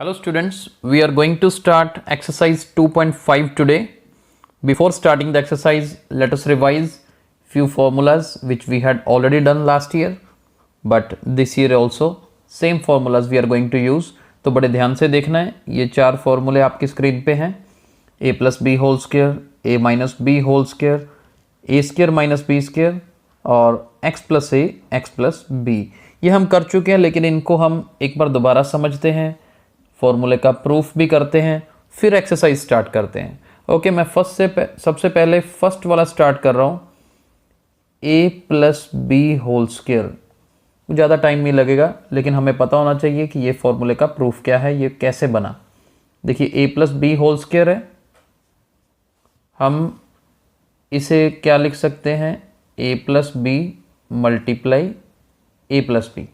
Hello students, we are going to start exercise 2.5 today. Before starting the exercise, let us revise few formulas which we had already done last year, but this year also same formulas we are going to use. तो बड़े ध्यान से देखना है, ये चार फॉर्मूले आपकी स्क्रीन पे हैं, a plus b whole square, a minus b whole square, a square minus b square और x plus a x plus b. ये हम कर चुके हैं, लेकिन इनको हम एक बार दोबारा समझते हैं, फॉर्मूले का प्रूफ भी करते हैं, फिर एक्सरसाइज स्टार्ट करते हैं। ओके, मैं सबसे पहले फर्स्ट वाला स्टार्ट कर रहा हूँ, a plus b whole square. ज़्यादा टाइम नहीं लगेगा, लेकिन हमें पता होना चाहिए कि ये फॉर्मूले का प्रूफ क्या है, ये कैसे बना। देखिए a plus b whole square है, हम इसे क्या लिख सकते हैं, a plus b multiply a plus b,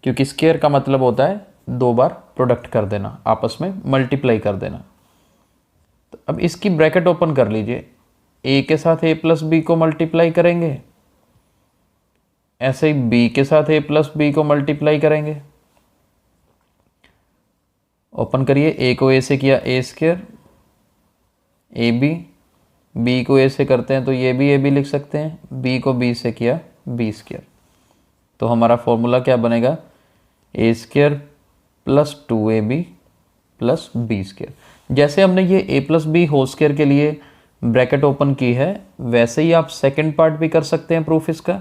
क्योंकि स्क्वेयर का मतलब होता है दो बार प्रोडक्ट कर देना, आपस में मल्टीप्लाई कर देना। तो अब इसकी ब्रैकेट ओपन कर लीजिए, a के साथ a प्लस बी को मल्टीप्लाई करेंगे, ऐसे ही b के साथ a प्लस बी को मल्टीप्लाई करेंगे। ओपन करिए, a को a से किया a square, a b, b को a से करते हैं तो ये भी a b लिख सकते हैं, b को b से किया b स्क्वेयर। तो हमारा फॉर्मूला क्या बनेगा, a square plus 2ab plus b square. जैसे हमने ये a plus b whole square के लिए ब्रैकेट ओपन की है, वैसे ही आप सेकंड पार्ट भी कर सकते हैं प्रूफ इसका।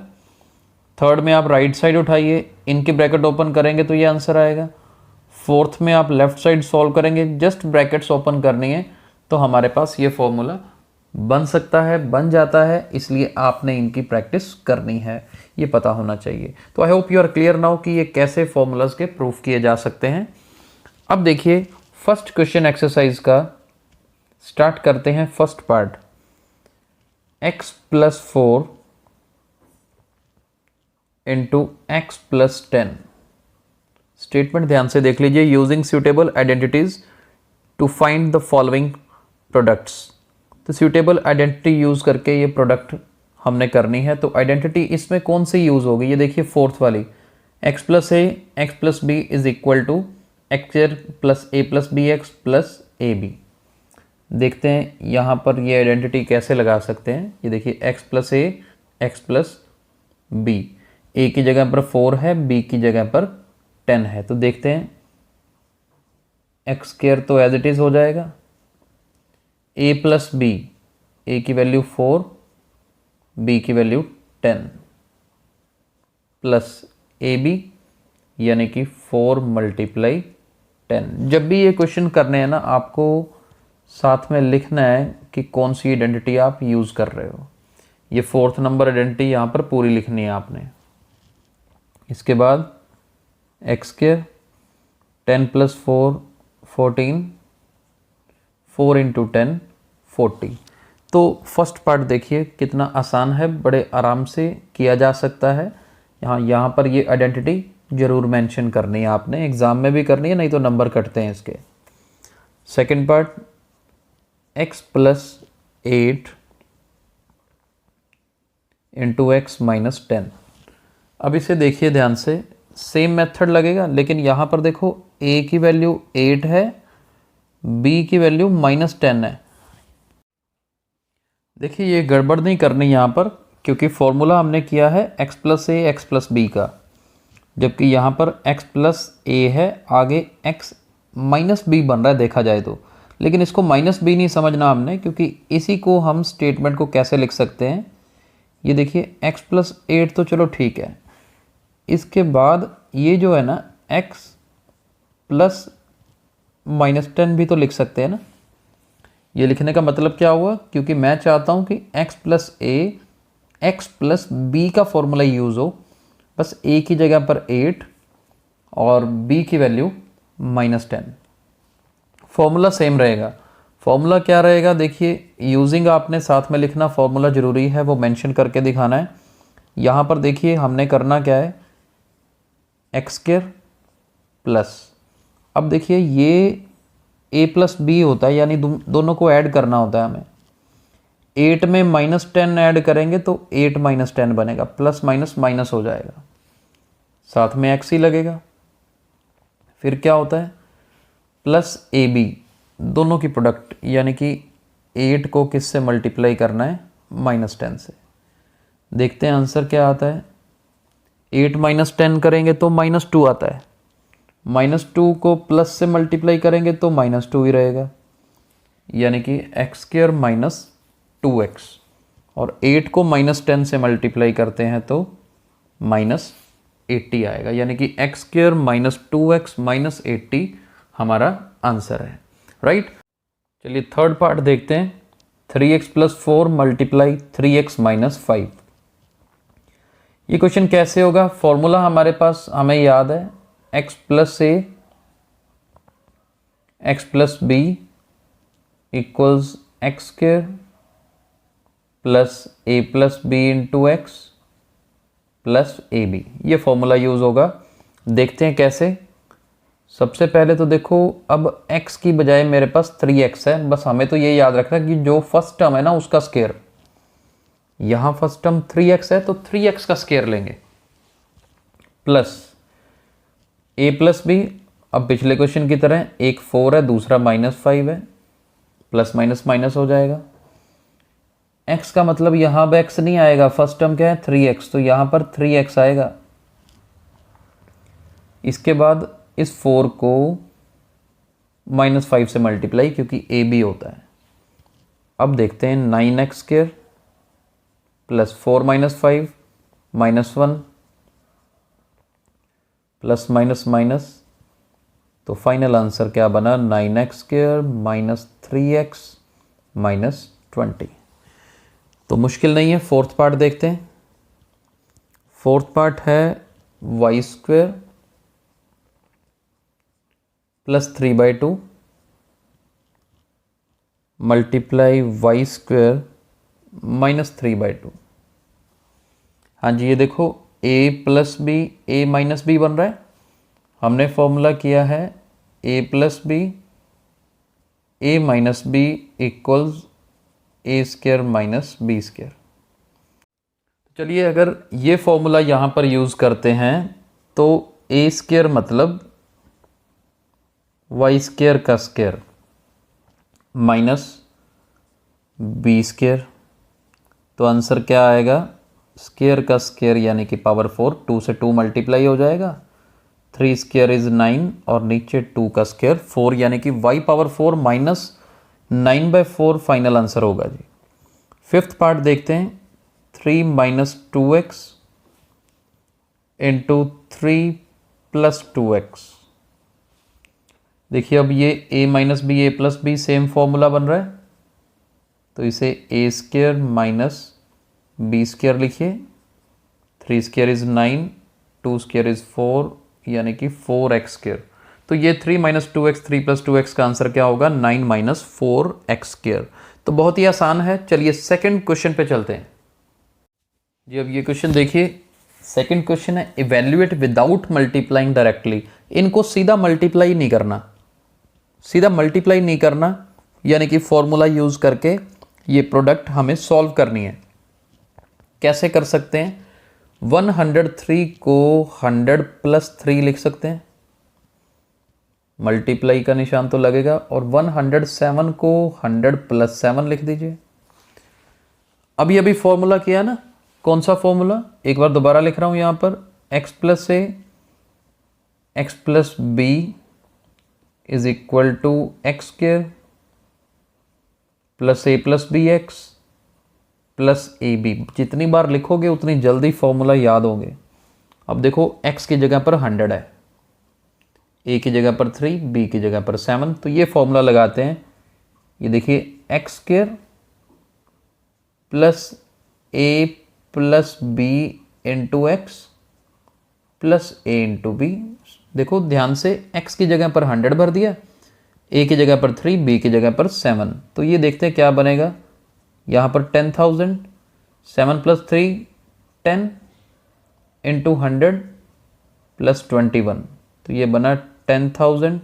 थर्ड में आप राइट साइड उठाइए, इनकी ब्रैकेट ओपन करेंगे तो ये आंसर आएगा। फोर्थ में आप लेफ्ट साइड सॉल्व करेंगे, जस्ट ब्रैकेट्स ओपन करनी है, तो हमारे पास ये फॉर्मूला बन सकता है, बन जाता है। इसलिए आपने इनकी प्रैक्टिस करनी है, ये पता होना चाहिए। तो I hope you are clear now कि ये कैसे फॉर्मूलाज के प्रूफ किए जा सकते हैं। अब देखिए फर्स्ट क्वेश्चन एक्सरसाइज का स्टार्ट करते हैं। First part, x plus 4 into x plus 10। Statement ध्यान से देख लीजिए, using suitable identities to find the following products. तो सूटेबल आइडेंटिटी यूज करके ये प्रोडक्ट हमने करनी है। तो आइडेंटिटी इसमें कौन सी यूज होगी, ये देखिए फोर्थ वाली, x plus a x plus b is equal to x square plus a plus b x plus a b. देखते हैं यहाँ पर ये आइडेंटिटी कैसे लगा सकते हैं। ये देखिए x plus a x plus B, ए की जगह पर 4 है, b की जगह पर 10 है। तो देखते हैं, एक्स स्क्वायर तो एज इट इज हो जाएगा, a प्लस बी, ए की वैल्यू 4, b की वैल्यू 10 प्लस ए बी, यानी कि 4 मल्टीप्लाई 10। जब भी ये क्वेश्चन करने हैं ना, आपको साथ में लिखना है कि कौन सी आइडेंटिटी आप यूज़ कर रहे हो। ये फोर्थ नंबर आइडेंटिटी यहाँ पर पूरी लिखनी है आपने। इसके बाद एक्स स्क्वायर 10 प्लस 4 14, 4 इंटू 10 40। तो फर्स्ट पार्ट देखिए कितना आसान है, बड़े आराम से किया जा सकता है। यहाँ पर ये आइडेंटिटी ज़रूर मेंशन करनी है आपने, एग्ज़ाम में भी करनी है, नहीं तो नंबर कटते हैं इसके। Second part, x plus 8 into x minus 10। अब इसे देखिए ध्यान से, सेम मेथड लगेगा, लेकिन यहाँ पर देखो a की वैल्यू 8 है, b की वैल्यू माइनस 10 है। देखिए ये गड़बड़ नहीं करनी यहाँ पर, क्योंकि फॉर्मूला हमने किया है x plus a x plus B का, जबकि यहाँ पर x प्लस ए है, आगे x माइनस बी बन रहा है देखा जाए तो। लेकिन इसको माइनस बी नहीं समझना हमने, क्योंकि इसी को हम स्टेटमेंट को कैसे लिख सकते हैं। ये देखिए x प्लस 8 तो चलो ठीक है, इसके बाद ये जो है ना x प्लस माइनस 10 भी तो लिख सकते हैं ना। ये लिखने का मतलब क्या हुआ, क्योंकि मैं चाहता हूँ कि x plus a x plus B का फॉर्मूला यूज़ हो, बस a की जगह पर 8 और b की वैल्यू माइनस 10। फॉर्मूला सेम रहेगा। फॉर्मूला क्या रहेगा, देखिए यूजिंग आपने साथ में लिखना, फॉर्मूला ज़रूरी है, वो मेंशन करके दिखाना है। यहाँ पर देखिए हमने करना क्या है, एक्स स्क्वायर प्लस, अब देखिए ये a प्लस बी होता है, यानी दोनों को ऐड करना होता है हमें। 8 में माइनस 10 ऐड करेंगे तो 8 माइनस 10 बनेगा, प्लस माइनस माइनस हो जाएगा, साथ में x ही लगेगा। फिर क्या होता है, प्लस ए बी दोनों की प्रोडक्ट, यानी कि 8 को किससे मल्टीप्लाई करना है, -10 से। देखते हैं आंसर क्या आता है। 8 - 10 करेंगे तो -2 आता है, -2 को प्लस से मल्टीप्लाई करेंगे तो -2 ही रहेगा, यानी कि x² - 2x, और 8 को -10 से मल्टीप्लाई करते हैं तो -80 आएगा, यानी कि x² - 2x - 80 हमारा आंसर है, राइट। चलिए थर्ड पार्ट देखते हैं। 3x + 4 × 3x - 5। ये क्वेश्चन कैसे होगा, फॉर्मूला हमारे पास हमें याद है, x + a x + b = x² + a + b × x + ab। ये फॉर्मूला यूज होगा। देखते हैं कैसे। सबसे पहले तो देखो, अब x की बजाय मेरे पास 3x है, बस हमें तो ये याद रखना कि जो फर्स्ट टर्म है ना उसका स्क्वायर, यहां फर्स्ट टर्म 3x है तो 3x का स्क्वायर लेंगे, प्लस a + b। अब पिछले क्वेश्चन की तरह एक 4 है, दूसरा -5 है, प्लस माइनस माइनस हो जाएगा। x का मतलब यहां अब x नहीं आएगा, फर्स्ट टर्म क्या है 3x, तो यहां पर 3x आएगा। इसके बाद इस 4 को -5 से मल्टीप्लाई, क्योंकि a b होता है। अब देखते हैं 9x² + 4 - 5 -1 प्लस माइनस माइनस, तो फाइनल आंसर क्या बना, 9x² - 3x - 20। तो मुश्किल नहीं है। फोर्थ पार्ट देखते हैं। फोर्थ पार्ट है y² + 3/2 मल्टीप्लाई y² - 3/2। हाँ जी, ये देखो a + b a - b बन रहा है। हमने फॉर्मूला किया है a + b a - b = a² - b²। चलिए अगर ये फॉर्मूला यहाँ पर यूज़ करते हैं तो a² मतलब y² का स्क्वायर माइनस b², तो आंसर क्या आएगा, स्क्वायर का स्क्वायर यानी कि पावर 4, 2 से 2 मल्टीप्लाई हो जाएगा, 3² = 9 और नीचे 2 का स्क्वायर 4, यानी कि y⁴ माइनस 9/4 फाइनल आंसर होगा जी। फिफ्थ पार्ट देखते हैं। 3 - 2x × 3 + 2x। देखिए अब ये a - b a + b same formula बन रहा है, तो इसे a² - b² लिखिए। 3² = 9, 2² = 4, यानी कि 4x²। तो ये 3 - 2x 3 + 2x का आंसर क्या होगा, 9 - 4x²। तो बहुत ही आसान है। चलिए सेकंड क्वेश्चन पे चलते हैं जी। अब ये क्वेश्चन देखिए, सेकंड क्वेश्चन है इवेल्युएट विदाउट मल्टीप्लाइंग डायरेक्टली। इनको सीधा मल्टीप्लाई नहीं करना, सीधा मल्टीप्लाई नहीं करना, यानी कि फॉर्मूला यूज करके ये प्रोडक्ट हमें सॉल्व करनी है। कैसे कर सकते हैं, 103 को 100 + 3 लिख सकते हैं, मल्टीप्लाई का निशान तो लगेगा, और 107 को 100 + 7 लिख दीजिए। अभी अभी फॉर्मूला किया ना, कौन सा फॉर्मूला, एक बार दोबारा लिख रहा हूं यहां पर, x + a x + b = x² + a + bx + ab। जितनी बार लिखोगे उतनी जल्दी फॉर्मूला याद होंगे। अब देखो x की जगह पर 100 है, a की जगह पर 3, b की जगह पर 7, तो ये फॉर्मूला लगाते हैं। ये देखिए x² + a + b × x + a × b। देखो ध्यान से, x की जगह पर 100 भर दिया, a की जगह पर 3, b की जगह पर 7, तो ये देखते हैं क्या बनेगा। यहाँ पर 10,000, 7 + 3 10 × 100 + 21, तो ये बना 10,000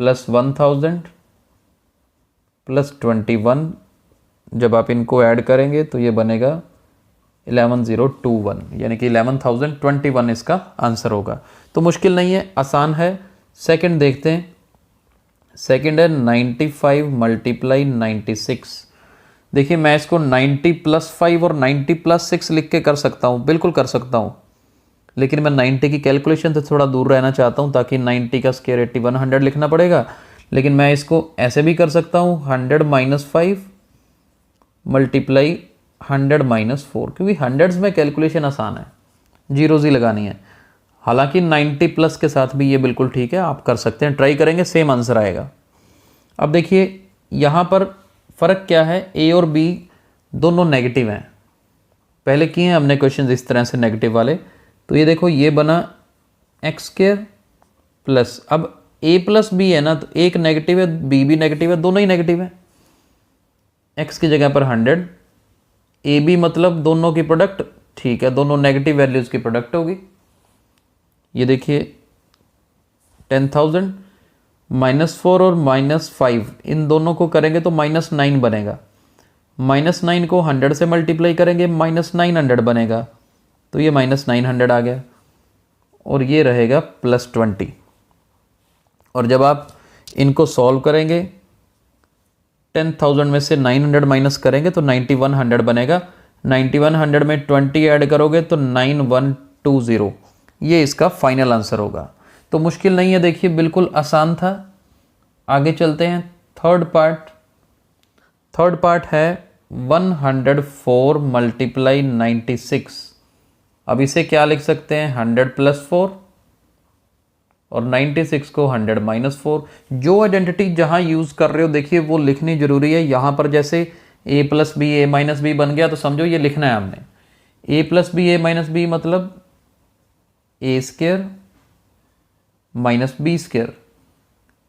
+ 1,000 + 21। जब आप इनको ऐड करेंगे तो ये बनेगा 11,021, यानी कि 11,021 इसका आंसर होगा। तो मुश्किल नहीं है, आसान है, सेकंड देखते हैं। सेकंड है 95 मल्टीप्लाई 96। देखिए मैं इसको 90 + 5 और 90 + 6 लिख के कर सकता हूँ, बिल्कुल कर सकता हूँ, लेकिन मैं 90 की कैलकुलेशन से थोड़ा दूर रहना चाहता हूँ, ताकि 90 का स्क्वायर 81 100 लिखना पड़ेगा। लेकिन मैं इसको ऐसे भी कर सकता हूँ 100 - 5 मल्टीप्लाई 100 - 4, क्योंकि हंड्रेड्स में कैलकुलेशन आसान है, जीरोज़ ही लगानी है। हालांकि 90+ के साथ भी ये बिल्कुल ठीक है, आप कर सकते हैं, ट्राई करेंगे सेम आंसर आएगा। अब देखिए यहाँ पर फ़र्क क्या है, ए और बी दोनों नेगेटिव हैं। पहले किए हैं हमने क्वेश्चन इस तरह से नेगेटिव वाले, तो ये देखो ये बना x² प्लस, अब a + b है ना, तो एक नेगेटिव है, b भी नेगेटिव है, दोनों ही नेगेटिव है। x की जगह पर 100, a b मतलब दोनों की प्रोडक्ट, ठीक है, दोनों नेगेटिव वैल्यूज़ की प्रोडक्ट होगी। ये देखिए 10,000 -4 और -5 इन दोनों को करेंगे तो -9 बनेगा। -9 को 100 से मल्टीप्लाई करेंगे -900 बनेगा, तो ये -900 आ गया, और ये रहेगा +20। और जब आप इनको सॉल्व करेंगे 10,000 में से 900 माइनस करेंगे तो 9100 बनेगा। 9100 में 20 ऐड करोगे तो 9120, ये इसका फाइनल आंसर होगा। तो मुश्किल नहीं है, देखिए बिल्कुल आसान था। आगे चलते हैं। थर्ड पार्ट है 104 मल्टीप्लाई 96। अब इसे क्या लिख सकते हैं, 100 + 4 और 96 को 100 - 4। जो आइडेंटिटी जहाँ यूज़ कर रहे हो देखिए वो लिखनी ज़रूरी है। यहाँ पर जैसे a + b a - b बन गया, तो समझो ये लिखना है हमने, a + b a - b मतलब a² - b²,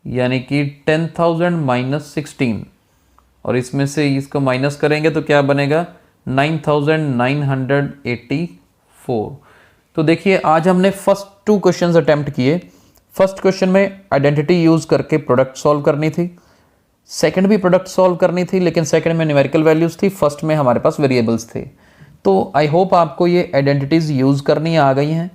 यानी कि 10,000 - 16, और इसमें से इसको माइनस करेंगे तो क्या बनेगा 9,984। तो देखिए आज हमने फर्स्ट 2 क्वेश्चंस अटेम्प्ट किए। फर्स्ट क्वेश्चन में आइडेंटिटी यूज़ करके प्रोडक्ट सॉल्व करनी थी, सेकंड भी प्रोडक्ट सॉल्व करनी थी, लेकिन सेकंड में न्यूमेरिकल वैल्यूज़ थी, फर्स्ट में हमारे पास वेरिएबल्स थे। तो आई होप आपको ये आइडेंटिटीज़ यूज़ करनी आ गई हैं।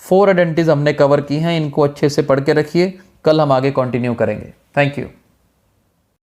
4 आइडेंटिटीज़ हमने कवर की हैं, इनको अच्छे से पढ़ के रखिए, कल हम आगे कंटिन्यू करेंगे। Thank you.